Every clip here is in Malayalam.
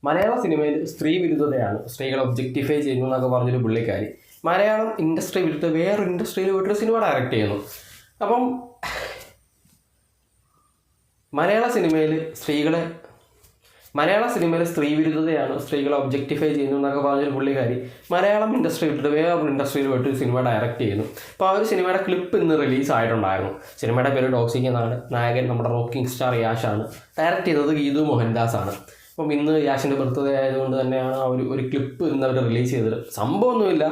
മലയാള സിനിമയിൽ സ്ത്രീ വിരുദ്ധതയാണ്, സ്ത്രീകളെ ഒബ്ജക്റ്റിഫൈ ചെയ്യുന്നു എന്നൊക്കെ പറഞ്ഞൊരു പുള്ളിക്കാരി മലയാളം ഇൻഡസ്ട്രി വിട്ടിട്ട് വേറൊരു ഇൻഡസ്ട്രിയിൽ പോയിട്ടൊരു സിനിമ ഡയറക്റ്റ് ചെയ്യുന്നു. അപ്പം മലയാള സിനിമയിൽ സ്ത്രീ വിരുദ്ധതയാണ്, സ്ത്രീകളെ ഒബ്ജക്റ്റിഫൈ ചെയ്യുന്നു എന്നൊക്കെ പറഞ്ഞൊരു പുള്ളിക്കാരി മലയാളം ഇൻഡസ്ട്രി വിട്ടിട്ട് വേറൊരു ഇൻഡസ്ട്രിയിൽ പോയിട്ട് ഒരു സിനിമ ഡയറക്റ്റ് ചെയ്യുന്നു. അപ്പോൾ ആ ഒരു സിനിമയുടെ ക്ലിപ്പ് ഇന്ന് റിലീസായിട്ടുണ്ടായിരുന്നു. സിനിമയുടെ പേര് ടോക്സിക് എന്നാണ്. നായകൻ നമ്മുടെ റോക്കിംഗ് സ്റ്റാർ യാഷാണ്. ഡയറക്റ്റ് ചെയ്തത് ഗീതു മോഹൻദാസ് ആണ്. അപ്പം ഇന്ന് യാഷിൻ്റെ ബർത്ത്ഡേ ആയതുകൊണ്ട് തന്നെയാണ് ആ ഒരു ക്ലിപ്പ് ഇന്ന് അവർ റിലീസ് ചെയ്തത്. സംഭവമൊന്നുമില്ല,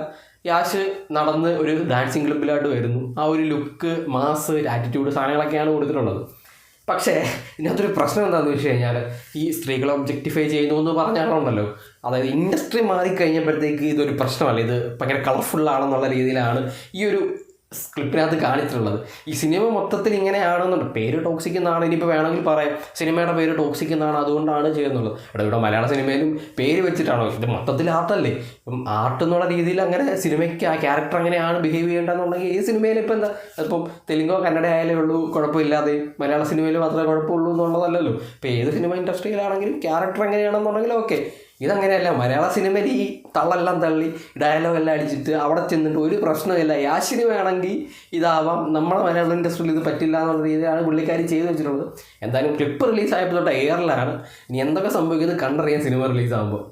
യാഷ് നടന്ന് ഒരു ഡാൻസിങ് ക്ലിപ്പിലായിട്ട് വരുന്നു. ആ ഒരു ലുക്ക്, മാസ്, ആറ്റിറ്റ്യൂഡ് സാധനങ്ങളൊക്കെയാണ് കൊടുത്തിട്ടുള്ളത്. പക്ഷേ ഇതിനകത്തൊരു പ്രശ്നം എന്താണെന്ന് വെച്ച് കഴിഞ്ഞാൽ, ഈ സ്ത്രീകളെ ഒബ്ജക്റ്റിഫൈ ചെയ്യുന്നു എന്ന് പറഞ്ഞാണല്ലോ, അതായത് ഇൻഡസ്ട്രി മാറിക്കഴിഞ്ഞപ്പോഴത്തേക്ക് ഇതൊരു പ്രശ്നമല്ല, ഇത് ഭയങ്കര കളർഫുള്ളാണെന്നുള്ള രീതിയിലാണ് ഈ ഒരു ക്ലിപ്പിനകത്ത് കാണിച്ചിട്ടുള്ളത്. ഈ സിനിമ മൊത്തത്തിൽ ഇങ്ങനെയാണെന്നുണ്ട്. പേര് ടോക്സിക് എന്നാണ്, ഇനിയിപ്പോൾ വേണമെങ്കിൽ പറയാം സിനിമയുടെ പേര് ടോക്സിക് എന്നാണ്, അതുകൊണ്ടാണ് ചെയ്യുന്നുള്ളത്. ഇവിടെ മലയാള സിനിമയിലും പേര് വെച്ചിട്ടാണോ? ഇത് മൊത്തത്തിൽ ആർട്ടല്ലേ. ഇപ്പം ആർട്ട് എന്നുള്ള രീതിയിൽ അങ്ങനെ സിനിമയ്ക്ക് ആ ക്യാരക്ടർ അങ്ങനെയാണ് ബിഹേവ് ചെയ്യേണ്ടതെന്നുണ്ടെങ്കിൽ ഈ സിനിമയിൽ ഇപ്പം എന്താ, ഇപ്പം തെലുങ്കോ കന്നഡ ആയാലേ ഉള്ളൂ കുഴപ്പമില്ലാതെ, മലയാള സിനിമയിൽ മാത്രമേ കുഴപ്പമുള്ളൂ എന്നുള്ളതല്ലല്ലോ. ഇപ്പോൾ ഏത് സിനിമ ഇൻഡസ്ട്രിയിലാണെങ്കിലും ക്യാരക്ടർ എങ്ങനെയാണെന്നുണ്ടെങ്കിലും ഓക്കെ. ഇതങ്ങനെയല്ല. മലയാള സിനിമയിൽ ഈ തള്ളെല്ലാം തള്ളി ഡയലോഗെല്ലാം അടിച്ചിട്ട് അവിടെ ചെന്നിട്ട് ഒരു പ്രശ്നമില്ല. യാഷിന് വേണമെങ്കിൽ ഇതാവാം, നമ്മുടെ മലയാളം ഇൻഡസ്ട്രിയിൽ ഇത് പറ്റില്ല എന്നുള്ള രീതിയിലാണ് പുള്ളിക്കാരി ചെയ്തു വെച്ചിട്ടുള്ളത്. എന്തായാലും ക്ലിപ്പ് റിലീസായപ്പോൾ തൊട്ട് എയറിലാണ്. ഇനി എന്തൊക്കെ സംഭവിക്കുന്നത് കണ്ടറിയാൻ സിനിമ റിലീസാകുമ്പോൾ.